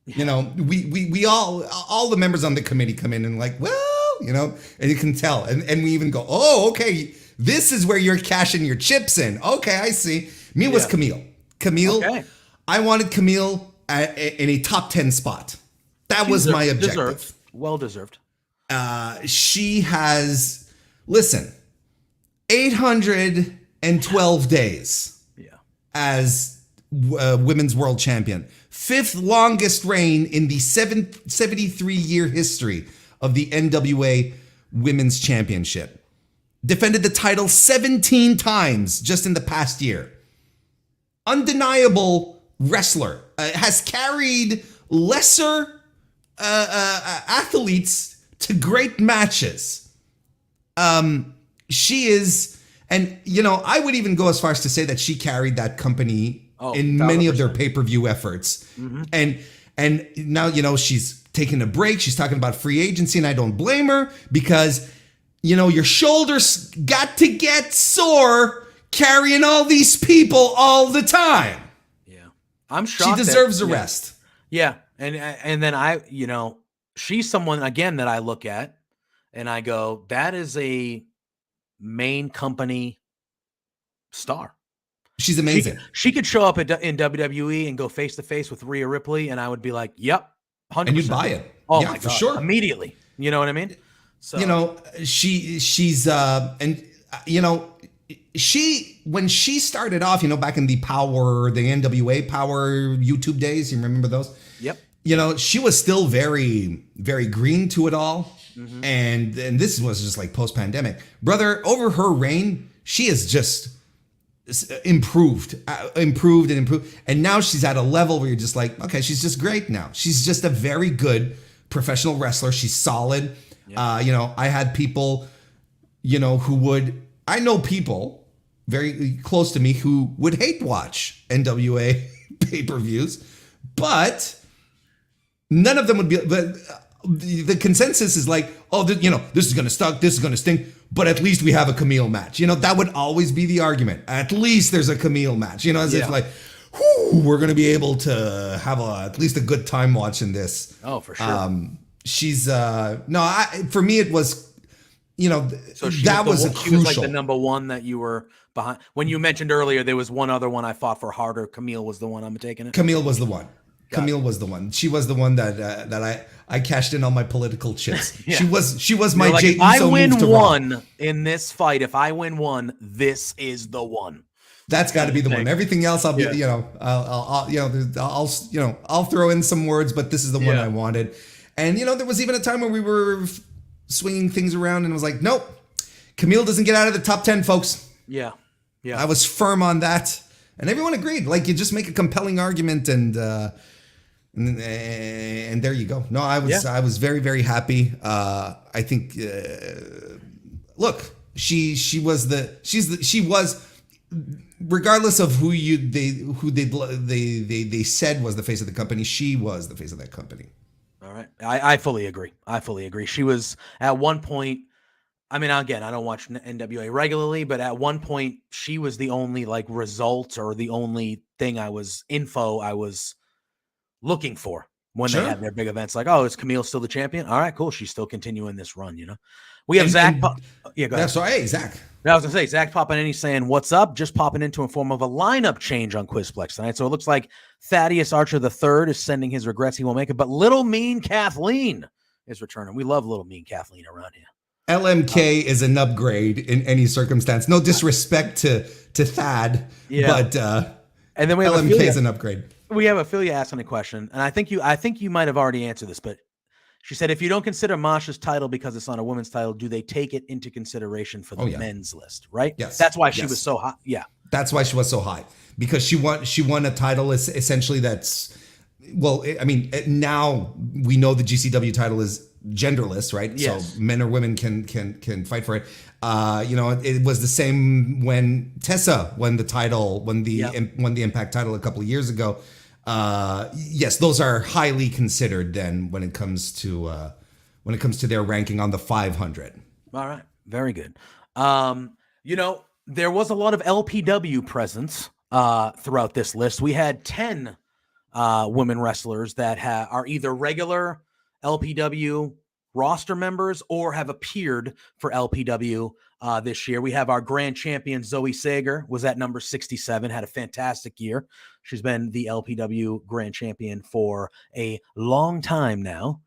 You know, we all the members on the committee come in and like, well, you know, and you can tell. And we even go, oh, okay, this is where you're cashing your chips in. Okay, I see. Me was Camille. Okay. I wanted Camille in a top 10 spot. That was my objective. Deserved. Well deserved. She has, listen, 812 days as women's world champion. 5th longest reign in the 73-year history of the NWA Women's Championship. Defended the title 17 times just in the past year. Undeniable wrestler. Has carried lesser athletes to great matches. She is, and you know, I would even go as far as to say that she carried that company in many of their pay-per-view efforts. Mm-hmm. And now, you know, she's taking a break. She's talking about free agency, and I don't blame her because, you know, your shoulders got to get sore carrying all these people all the time. Yeah. I'm shocked. She deserves a rest. Yeah. And then I, you know, she's someone again that I look at and I go, that is a main company star. She's amazing. She could show up in WWE and go face to face with Rhea Ripley, and I would be like, "Yep, 100%." And you'd buy it. Oh yeah, my for God. sure, immediately. You know what I mean? So you know, she's and you know, when she started off, you know, back in the NWA Power YouTube days, you remember those? Yep. You know, she was still very, very green to it all, and this was just like post pandemic, brother. Over her reign, she is just improved, and now she's at a level where you're just like, okay, she's just great now. She's just a very good professional wrestler. She's solid. Yeah. You know, I had people, you know, I know people very close to me who would hate watch NWA pay-per-views, but none of them would be, but the consensus is like, oh, you know, this is going to suck, this is going to stink, but at least we have a Camille match. You know, that would always be the argument. At least there's a Camille match, you know, as if like, whew, we're going to be able to have at least a good time watching this. Oh, for sure. She's, for me, it was, you know, so that was a crucial. She was like the number one that you were behind. When you mentioned earlier, there was one other one I fought for harder. Camille was the one I'm taking it. Camille was the one. Camille was the one. She was the one that I cashed in all my political chips. Yeah. She was my like, Jey Uso. If I win one in this fight, if I win one, this is the one. That's got to be the one. Everything else, I'll be, you know, I'll throw in some words, but this is the one I wanted. And you know, there was even a time where we were swinging things around, and it was like, nope, Camille doesn't get out of the top 10, folks. Yeah. I was firm on that, and everyone agreed. Like, you just make a compelling argument, and there you go. No, I was very, very happy. I think, look, she was, regardless of who they said was the face of the company, she was the face of that company. All right. I fully agree. She was at one point, I mean, again, I don't watch NWA regularly, but at one point she was the only like result or the only thing I was looking for when Sure. they have their big events. Like, oh, is Camille still the champion? All right, cool. She's still continuing this run, We have Zach. Yeah, go ahead. That's right, Zach. I was going to say, Zach popping in, he's saying, what's up? Just popping into a form of a lineup change on Quizplex tonight. So it looks like Thaddeus Archer III is sending his regrets. He won't make it. But Little Mean Kathleen is returning. We love Little Mean Kathleen around here. LMK is an upgrade in any circumstance. No disrespect to Thad, but and then we have LMK Ophelia. is an upgrade. We have Ophelia asking a question, and I think you might have already answered this, but she said, if you don't consider Masha's title because it's not a women's title, do they take it into consideration for the men's list, right? Yes. That's why she was so hot. Yeah. That's why she was so high, because she won a title essentially that's, well, I mean, now we know the GCW title is genderless, right? Yes. So men or women can fight for it. It was the same when Tessa won the title, won the Impact title a couple of years ago. Yes, those are highly considered then when it comes to their ranking on the 500. All right, very good. There was a lot of LPW presence throughout this list. We had 10 women wrestlers that are either regular LPW roster members or have appeared for LPW this year. We have our grand champion, Zoe Sager, was at number 67, had a fantastic year. She's been the LPW grand champion for a long time now.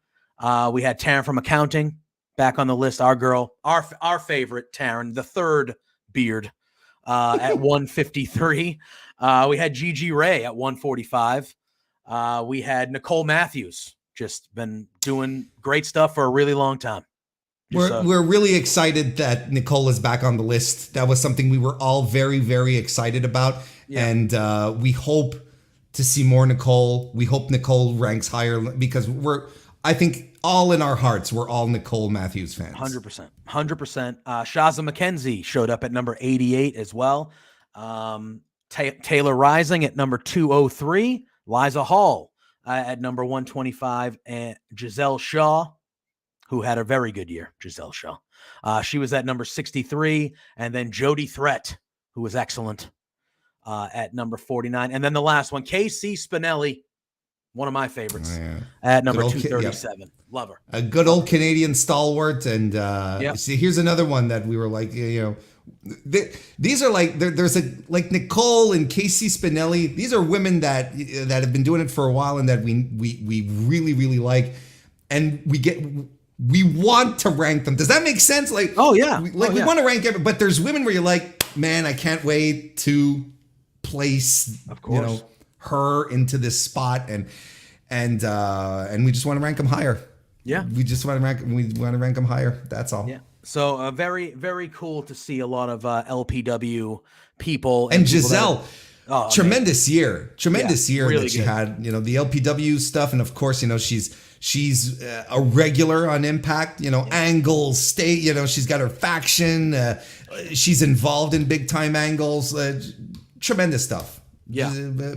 We had Taryn from accounting back on the list. Our girl, our favorite Taryn, the third beard at 153. We had Gigi Ray at 145. We had Nicole Matthews, just been doing great stuff for a really long time. We're really excited that Nicole is back on the list. That was something we were all very, very excited about. Yeah. And we hope to see more Nicole. We hope Nicole ranks higher because I think all in our hearts, we're all Nicole Matthews fans. 100%. 100%. Shaza McKenzie showed up at number 88 as well. Taylor Rising at number 203. Liza Hall at number 125. And Giselle Shaw, who had a very good year, Giselle Shaw. She was at number 63. And then Jody Threat, who was excellent, at number 49. And then the last one, KC Spinelli, one of my favorites, at number 237. Love her. A good old Canadian stalwart. And see, here's another one that we were like, these are like, there's like Nicole and KC Spinelli. These are women that have been doing it for a while and that we really, really like. And we want to rank them. Does that make sense? Like, we want to rank every, but there's women where you're like, man, I can't wait to place, of course, her into this spot, and we just want to rank them higher. Yeah, we want to rank them higher. That's all. Yeah. So very, very cool to see a lot of LPW people and Giselle. Oh, tremendous year really that she good. had. The LPW stuff, and of course, she's a regular on Impact. Angles, state. She's got her faction. She's involved in big time angles. Tremendous stuff. Yeah,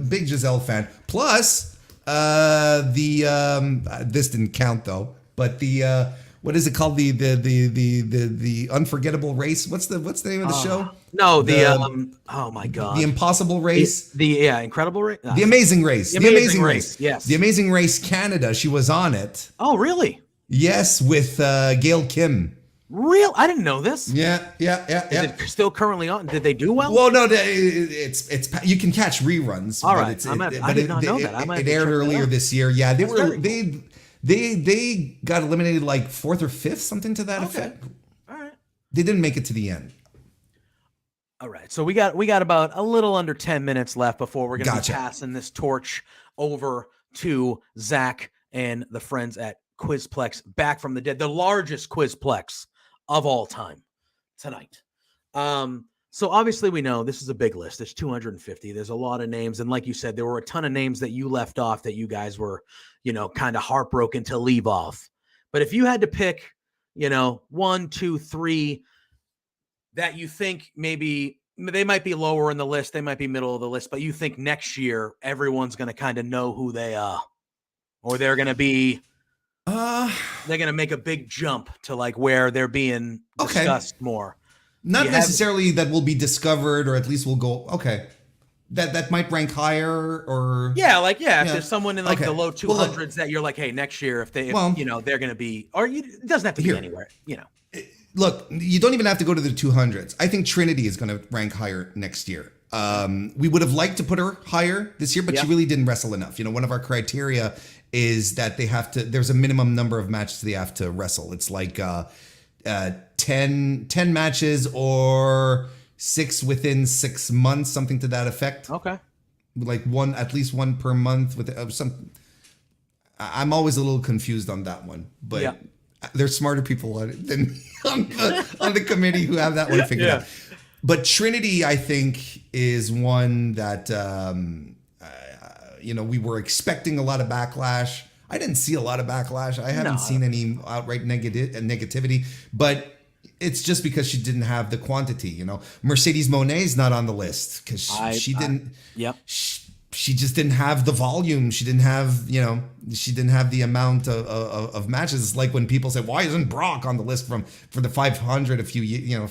big Giselle fan. Plus, this didn't count though, but the what is it called? The unforgettable race. What's the name of the show? No, oh my God, the Impossible Race. Incredible Race. The Amazing Race. The Amazing Race. Yes. The Amazing Race Canada. She was on it. Oh, really? Yes, with Gail Kim. Real? I didn't know this. Yeah. Is it still currently on? Did they do well? Well, no, it's you can catch reruns. All right, I did not know that. It aired earlier this year. Yeah, they got eliminated like 4th or 5th, something to that effect. All right. They didn't make it to the end. All right, so we got about a little under 10 minutes left before we're going to be passing this torch over to Zach and the friends at Quizplex, back from the dead, the largest Quizplex of all time tonight. So obviously we know this is a big list. There's 250. There's a lot of names, and like you said, there were a ton of names that you left off that you guys were, kind of heartbroken to leave off. But if you had to pick, 1, 2, 3. That you think maybe they might be lower in the list, they might be middle of the list, but you think next year everyone's going to kind of know who they are, or they're going to be, they're going to make a big jump to like where they're being discussed more. Not necessarily that will be discovered, or at least we'll go. Okay. that might rank higher or If Yeah. there's someone in like Okay. the low Well, look. 200s that you're like, hey, next year if they're Well, going to be, or it doesn't have to be here. anywhere, Look, you don't even have to go to the 200s. I think Trinity is going to rank higher next year. We would have liked to put her higher this year, but she really didn't wrestle enough. One of our criteria is that there's a minimum number of matches they have to wrestle. It's like 10 matches or 6 within 6 months, something to that effect. Okay. Like at least one per month with some. I'm always a little confused on that one, but there's smarter people on it than me on the committee who have that one figured out. But Trinity, I think, is one that we were expecting a lot of backlash. I didn't see a lot of backlash. I haven't seen any outright negativity, but it's just because she didn't have the quantity. Mercedes Monet's not on the list because she didn't. She just didn't have the volume. She didn't have, she didn't have the amount of matches. It's like when people say, why isn't Brock on the list for the 500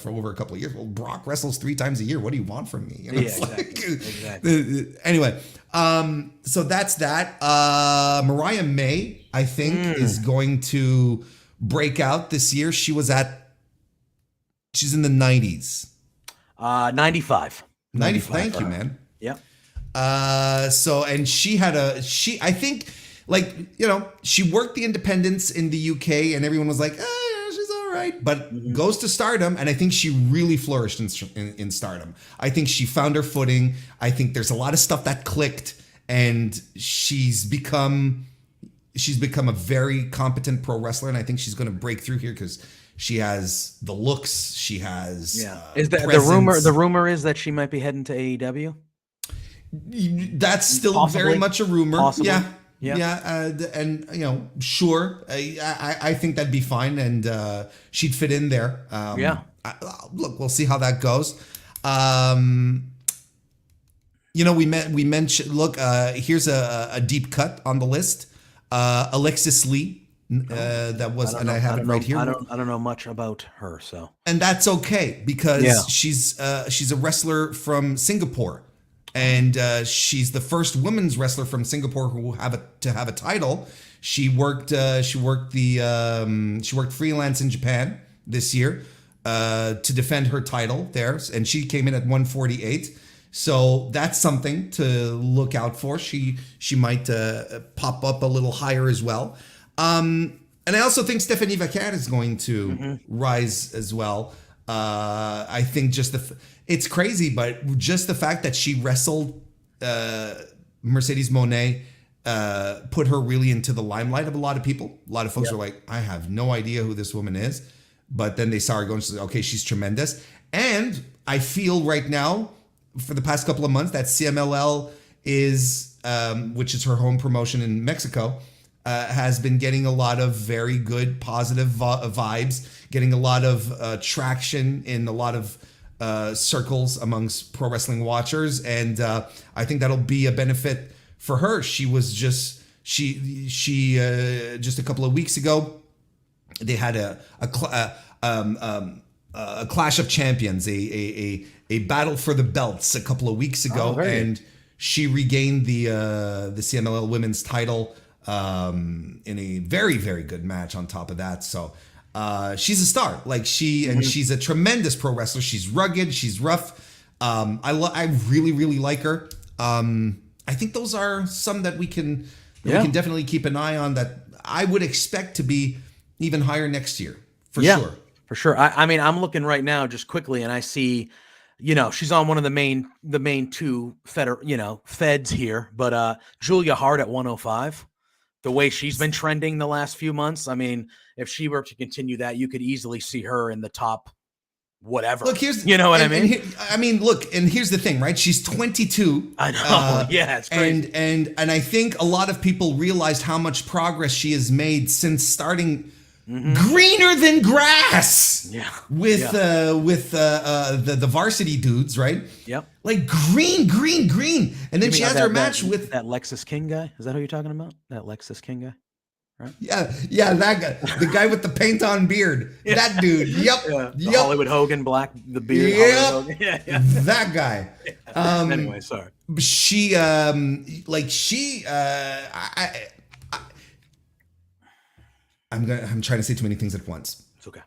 for over a couple of years? Well, Brock wrestles 3 times a year. What do you want from me? Exactly. Anyway, so that's that. Mariah May, I think, is going to break out this year. She's in the 90s. 95. 90. Thank you, man. Yeah. And she I think, she worked the independents in the UK and everyone was like, she's all right, but goes to Stardom. And I think she really flourished in Stardom. I think she found her footing. I think there's a lot of stuff that clicked and she's become a very competent pro wrestler. And I think she's going to break through here because she has the looks. She has, is that the rumor is that she might be heading to AEW? That's still Possibly. very much a rumor. Possibly. And sure, I think that'd be fine, and she'd fit in there. Look, we'll see how that goes. We mentioned. Look, here's a deep cut on the list. Alexis Lee. That was, and I have it right here. I don't know much about her, so. And that's okay because she's a wrestler from Singapore. And she's the first women's wrestler from Singapore who have a title. She worked freelance in Japan this year to defend her title there, and she came in at 148. So that's something to look out for. She might pop up a little higher as well. And I also think Stephanie Vaquer is going to rise as well. I think it's crazy, but just the fact that she wrestled Mercedes Moné put her really into the limelight of a lot of people. A lot of folks are like, I have no idea who this woman is. But then they saw her go and said, okay, she's tremendous. And I feel right now, for the past couple of months, that CMLL is, which is her home promotion in Mexico, has been getting a lot of very good, positive vibes, getting a lot of traction in a lot of circles amongst pro wrestling watchers, and I think that'll be a benefit for her. She was just a couple of weeks ago, they had a clash of champions, a battle for the belts a couple of weeks ago, and she regained the CMLL women's title in a very, very good match on top of that. So she's a star. And she's a tremendous pro wrestler. She's rugged. She's rough. I really, really like her. I think those are some that we can definitely keep an eye on, that I would expect to be even higher next year for sure. For sure. I mean, I'm looking right now just quickly and I see, she's on one of the main two feds here, but Julia Hart at 105. The way she's been trending the last few months, I mean, if she were to continue that, you could easily see her in the top whatever. Look, here's I mean? Look, and here's the thing, right? She's 22. I know. It's crazy. And I think a lot of people realized how much progress she has made since starting greener than grass. With the varsity dudes, right? Yep. Like green. And then she has her match with that Lexus King guy. Is that who you're talking about? That Lexus King guy? Right? Yeah, that guy. The guy with the paint on beard. That dude. Yep. Hollywood Hogan, the beard. Yep. That guy. Anyway, sorry. She I'm trying to say too many things at once. It's okay.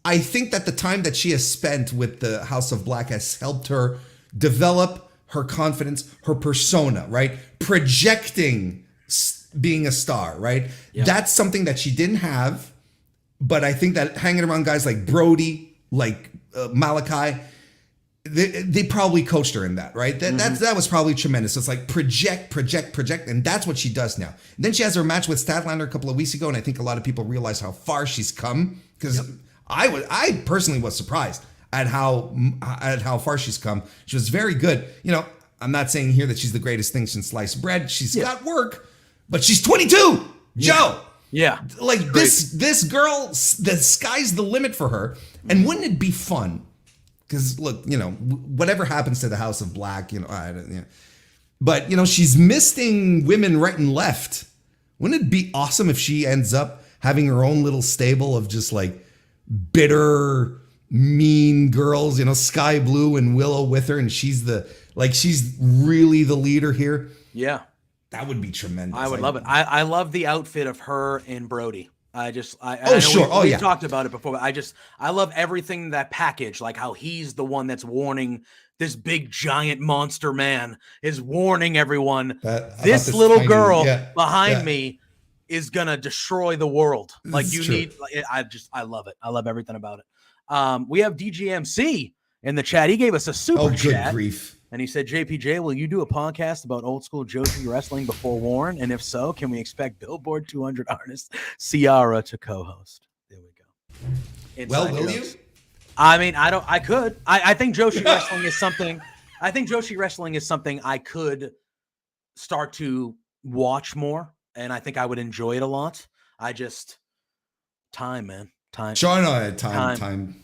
I think that the time that she has spent with the House of Black has helped her develop her confidence, her persona, right? Projecting being a star, right? Yeah. That's something that she didn't have, but I think that hanging around guys like Brody, like Malachi, they probably coached her in that, right? That was probably tremendous. So it's like project, and that's what she does now. And then she has her match with Statlander a couple of weeks ago, and I think a lot of people realize how far she's come, because I personally was surprised at how far she's come. She was very good. You know, I'm not saying here that she's the greatest thing since sliced bread. She's got work, but she's 22, Joe. Yeah. Like this girl, the sky's the limit for her. And wouldn't it be fun? Because look, you know, whatever happens to the House of Black, but you know, she's misting women right and left. Wouldn't it be awesome if she ends up having her own little stable of just like bitter, mean girls, you know, Sky Blue and Willow with her, and she's really the leader here? Yeah. That would be tremendous. I would love it. I love the outfit of her and Brody. I know we talked about it before, but I love everything that package, like how he's the one that's warning this big giant monster man is warning everyone this little girl behind me is gonna destroy the world. Like I love it. I love everything about it. We have DGMC in the chat. He gave us a super chat. Good grief. And he said, JPJ, will you do a podcast about old school Joshi wrestling before Warren? And if so, can we expect Billboard 200 artist Ciara to co-host? There we go. Well, will you? I mean, I could. I think Joshi wrestling is something. I think Joshi wrestling is something I could start to watch more. And I think I would enjoy it a lot. Time, man. Time. Sure, no, time.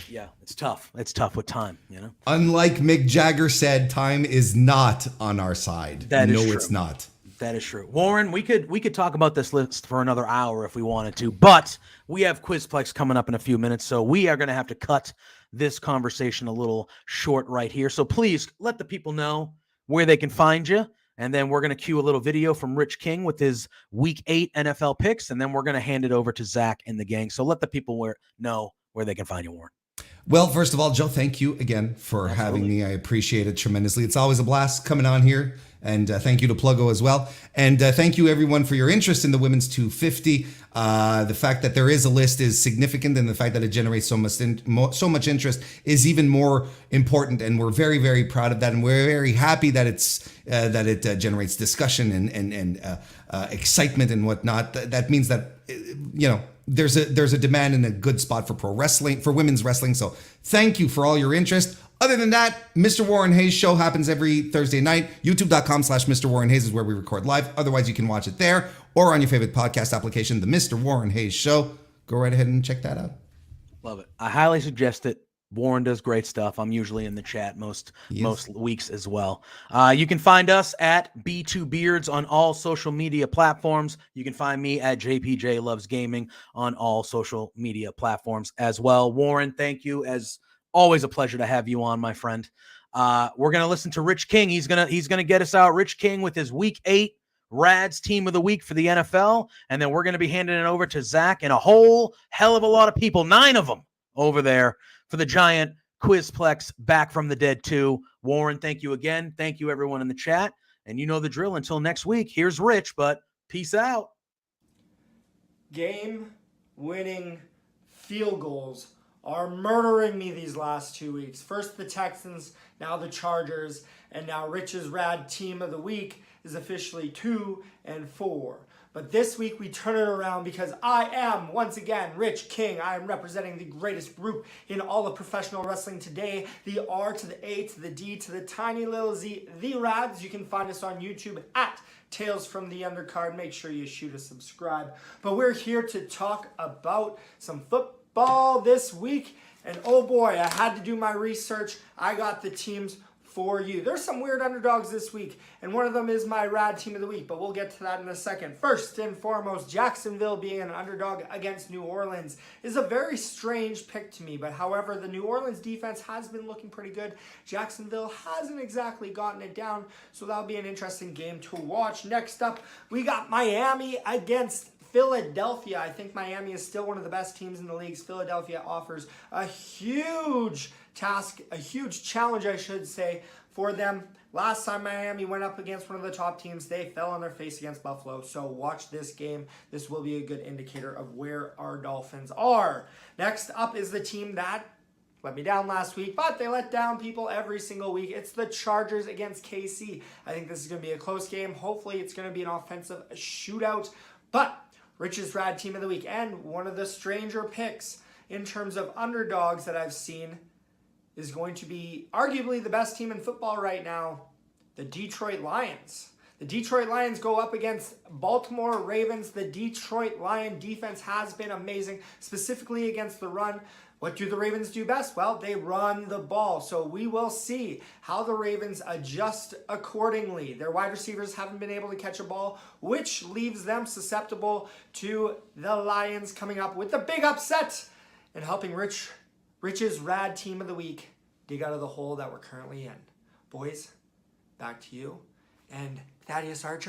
Yeah, it's tough. It's tough with time, you know? Unlike Mick Jagger said, time is not on our side. That is true. It's not. That is true. Warren, we could talk about this list for another hour if we wanted to, but we have Quizplex coming up in a few minutes, so we are going to have to cut this conversation a little short right here. So please let the people know where they can find you, and then we're going to cue a little video from Rich King with his Week 8 NFL picks, and then we're going to hand it over to Zach and the gang. So let the people know where they can find you, Warren. Well, first of all, Joe, thank you again for having me. I appreciate it tremendously. It's always a blast coming on here. And thank you to Pluggo as well. And thank you, everyone, for your interest in the Women's 250. The fact that there is a list is significant, and the fact that it generates so much interest is even more important. And we're very, very proud of that. And we're very happy that it generates discussion and excitement and whatnot. That means that, you know, there's a demand and a good spot for pro wrestling, for women's wrestling. So thank you for all your interest. Other than that, Mr. Warren Hayes show happens every Thursday night. YouTube.com/Mr. Warren Hayes is where we record live. Otherwise, you can watch it there or on your favorite podcast application, the Mr. Warren Hayes Show. Go right ahead and check that out. Love it. I highly suggest it. Warren does great stuff. I'm usually in the chat most weeks as well. You can find us at B2Beards on all social media platforms. You can find me at JPJ Loves Gaming on all social media platforms as well. Warren, thank you. As always, a pleasure to have you on, my friend. We're gonna listen to Rich King. He's gonna get us out. Rich King with his Week 8 Rads Team of the Week for the NFL, and then we're gonna be handing it over to Zach and a whole hell of a lot of people, 9 of them over there, for the giant Quizplex Back from the Dead 2. Warren, thank you again. Thank you, everyone in the chat. And you know the drill. Until next week, here's Rich, but peace out. Game-winning field goals are murdering me these last 2 weeks. First the Texans, now the Chargers, and now Rich's Rad Team of the Week is officially 2 and 4. But this week we turn it around because I am, once again, Rich King. I am representing the greatest group in all of professional wrestling today. The R to the A to the D to the tiny little Z, the Rads. You can find us on YouTube at Tales from the Undercard. Make sure you shoot a subscribe. But we're here to talk about some football this week. And oh boy, I had to do my research. I got the teams for you. There's some weird underdogs this week, and one of them is my rad team of the week, but we'll get to that in a second. First and foremost, Jacksonville being an underdog against New Orleans is a very strange pick to me, but however, the New Orleans defense has been looking pretty good. Jacksonville hasn't exactly gotten it down, so that'll be an interesting game to watch. Next up, we got Miami against Philadelphia. I think Miami is still one of the best teams in the leagues. Philadelphia offers a huge task, a huge challenge, I should say, for them. Last time Miami went up against one of the top teams, they fell on their face against Buffalo. So watch this game. This will be a good indicator of where our Dolphins are. Next up is the team that let me down last week, but they let down people every single week. It's the Chargers against KC. I think this is going to be a close game. Hopefully it's going to be an offensive shootout, but Rich's rad team of the week and one of the stranger picks in terms of underdogs that I've seen is going to be arguably the best team in football right now, the Detroit Lions. The Detroit Lions go up against Baltimore Ravens. The Detroit Lion defense has been amazing, specifically against the run. What do the Ravens do best? Well, they run the ball. So we will see how the Ravens adjust accordingly. Their wide receivers haven't been able to catch a ball, which leaves them susceptible to the Lions coming up with the big upset and helping Rich's rad team of the week dig out of the hole that we're currently in. Boys, back to you. And Thaddeus Archer.